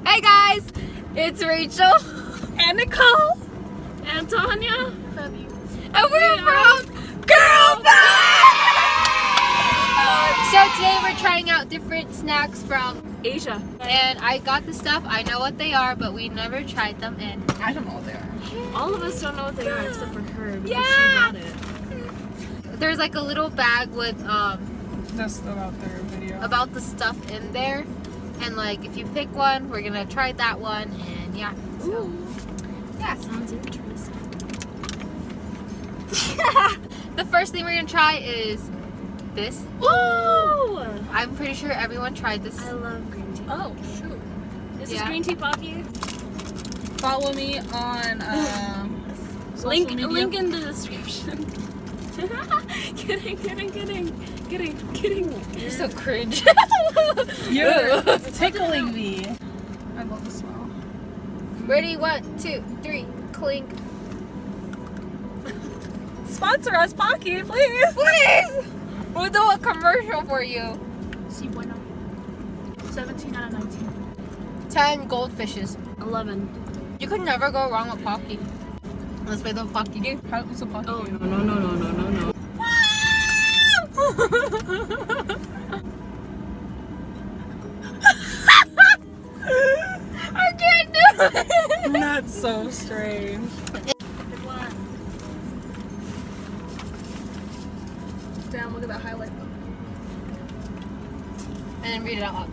Hey guys, it's Rachel And Nicole. And Tanya. and we're from Girl So today we're trying out different snacks from Asia. and I got the stuff. I know what they are, but we never tried them and I don't know what they are. All of us don't know what they are except for her because Yeah. she bought it. there's like a little bag with Just about their video. about the stuff in there. And like if you pick one, we're gonna try that one and yeah. So yeah. Sounds interesting. The first thing we're gonna try is this. Ooh! I'm pretty sure everyone tried this. I love green tea. Oh, shoot. This Yeah. is green tea pocky. Follow me on social Link media. in the description. Kidding. You're so cringe. You're tickling me. I love the smell. Ready? 1, 2, 3, clink. Sponsor us, Pocky, please. Please! We'll do a commercial for you. Si bueno. 17 out of 19. 10 goldfishes. 11. You could never go wrong with Pocky. Let's play the Pocky game. How is a Pocky? Oh, no. I can't do it. That's so strange. Damn, look at that highlight. And then read it out loud.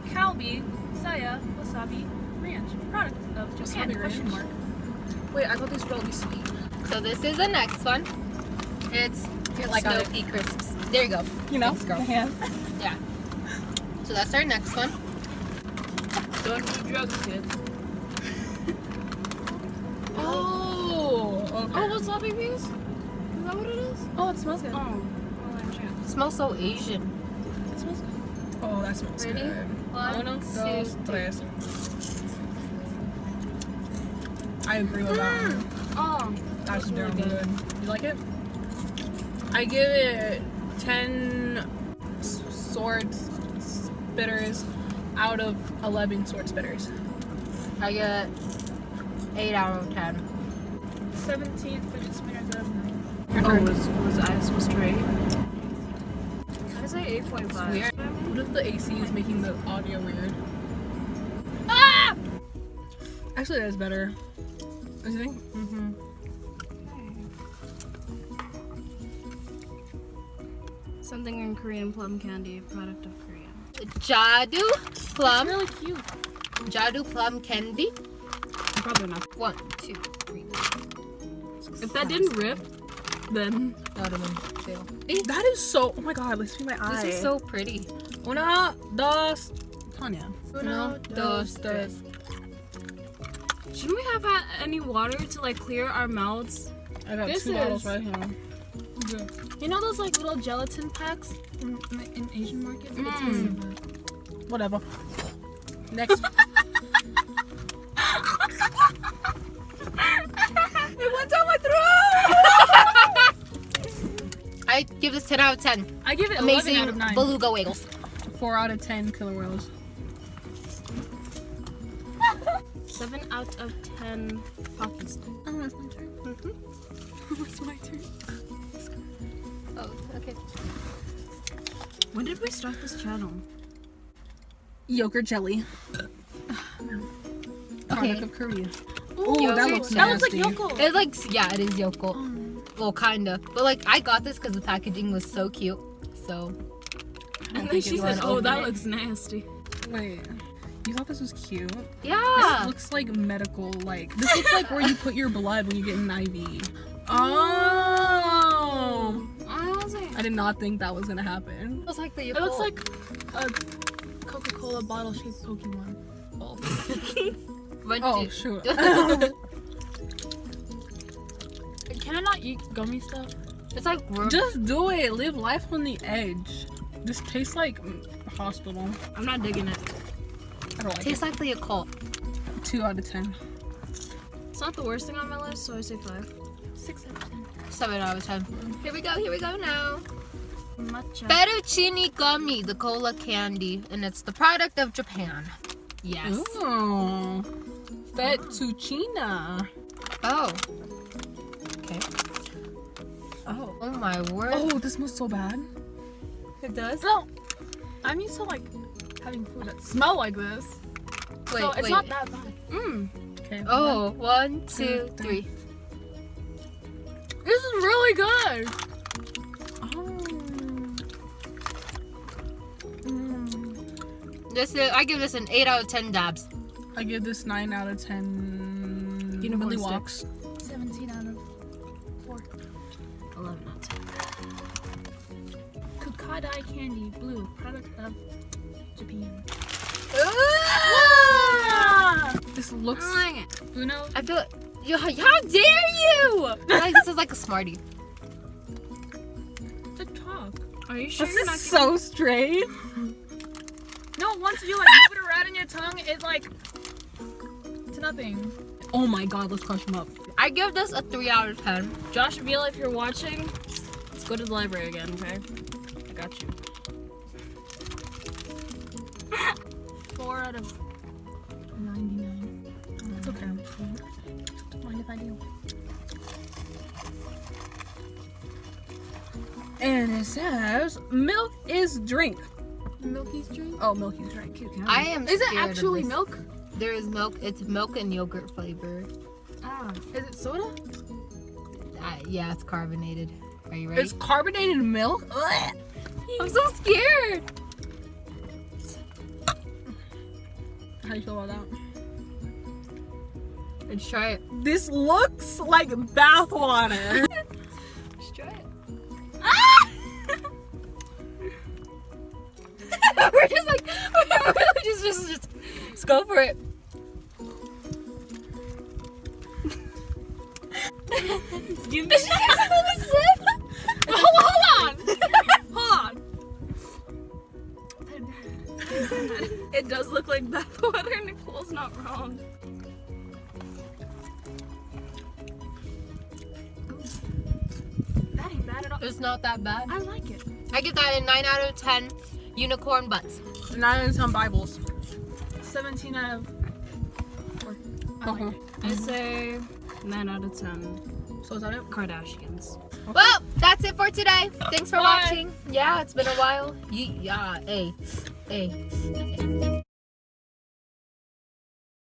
Calbee, Saya, Wasabi, Ranch. Product of Japan? Wasabi Question Ranch. mark. Wait, I thought these were all be sweet. So this is the next one. It's Get like Snow on it. Pea Crisps. There you go. You know, Thanks, girl. the hand. Yeah. So that's our next one. Don't do drugs, kids. Oh, okay. Oh, wasabi bees? Is that what it is? Oh, it smells good. Oh, I'm sure. It smells so Asian. It smells good. Oh, that smells Ready? good. 1, Uno, 2, dos, 3. tres. I agree with that one. Oh, That's really damn good. good. You like it? I give it 10 sword spitters out of 11 sword spitters. I get 8 out of 10. 17 fidget spinners out of 9. Your Oh, turn. was I supposed to rate? I say 8.5. Weird. What if the AC is making the audio weird? Ah! Actually, that's better. What do you think? Mm-hmm. Something in Korean plum candy, product of Korea. Jadu plum. It's really cute. Jadu plum candy. Probably not. 1, 2, 3. If that didn't rip, then That would have been fail. That is so. Oh my god, let's see my eye. This is so pretty. Una, dos, Tanya. Uno, dos, tres. shouldn't we have had any water to like clear our mouths? I got This 2 bottles is- right here. You know those like little gelatin packs in Asian markets? It tastes so good. Whatever. Next. It went down my throat! I give this 10 out of 10. I give it 11 Amazing out of 9. beluga wiggles. 4 out of 10 killer whales. 7 out of 10 Pocky sticks. Oh, it's my turn. It's my turn. Oh, okay. When did we start this channel? Yogurt jelly. Product Okay. of Korea. Ooh, Ooh, that yogurt looks jelly. that looks like nasty. Yoko. It like, yeah, it is Yoko. Well, kinda. But like, I got this because the packaging was so cute. So, And then think she you said, wanna "Oh, open that it." looks nasty." Wait. You thought this was cute? yeah. This looks like medical, like, this looks like where you put your blood when you get an IV. Oh! I did not think that was gonna happen. It looks like the It looks like A Coca-Cola bottle-shaped Pokemon. Oh, shoot. Can I not eat gummy stuff? It's like Just do it. Live life on the edge. This tastes like hospital. I'm not digging it. I don't like tastes like the occult. it. 2 out of 10. It's not the worst thing on my list, so I say 5. 6 out of 10. 7 out of 10. Here we go now. Matcha. Fettuccine gummy, the cola candy, and it's the product of Japan. Yes. Oh. Fettuccine. Oh. Okay. Oh my word. Oh, this smells so bad. it does? No, I'm used to like having food that smell like this. Wait, So it's wait. not that bad. Okay. Oh, 1, 2, 3. This is really good. This is, I give this an 8 out of 10 dabs. I give this 9 out of 10. Unicorn Millie stick. Walks. 17 out of 4. 11 out of 10. Kukadai candy, blue, product of Japan. This looks. Uno. I feel how dare you! Like, this is like a Smartie. The talk. Are you sure this you're is not so straight. No, once you like move it around in your tongue, it like it's nothing. Oh my god, let's crush them up. I give this a 3 out of 10. Josh Avila, if you're watching, let's go to the library again, okay? I got you. 4 out of 99. It's okay. Mind if I do? And it says, milk is drink. Milky's drink. Oh, milk is drink. Cute. I am Is it scared of actually this. milk? There is milk. It's milk and yogurt flavor. Ah. Is it soda? Yeah, it's carbonated. Are you ready? It's carbonated milk? Ugh. I'm so scared. How do you feel about that? Let's try it. This looks like bathwater. Let's try it. We're just like, just go for it. Give This is another sip. Hold on. It does look like bathwater. Nicole's not wrong. That ain't bad at all. It's not that bad. I like it. I give that a 9 out of 10 unicorn butts. 9 out of 10 Bibles. 17 out of 4. I like it. I say 9 out of 10 So is that it? Kardashians. Well, that's it for today. Thanks for Bye. watching. Yeah, it's been a while. Yeah, hey.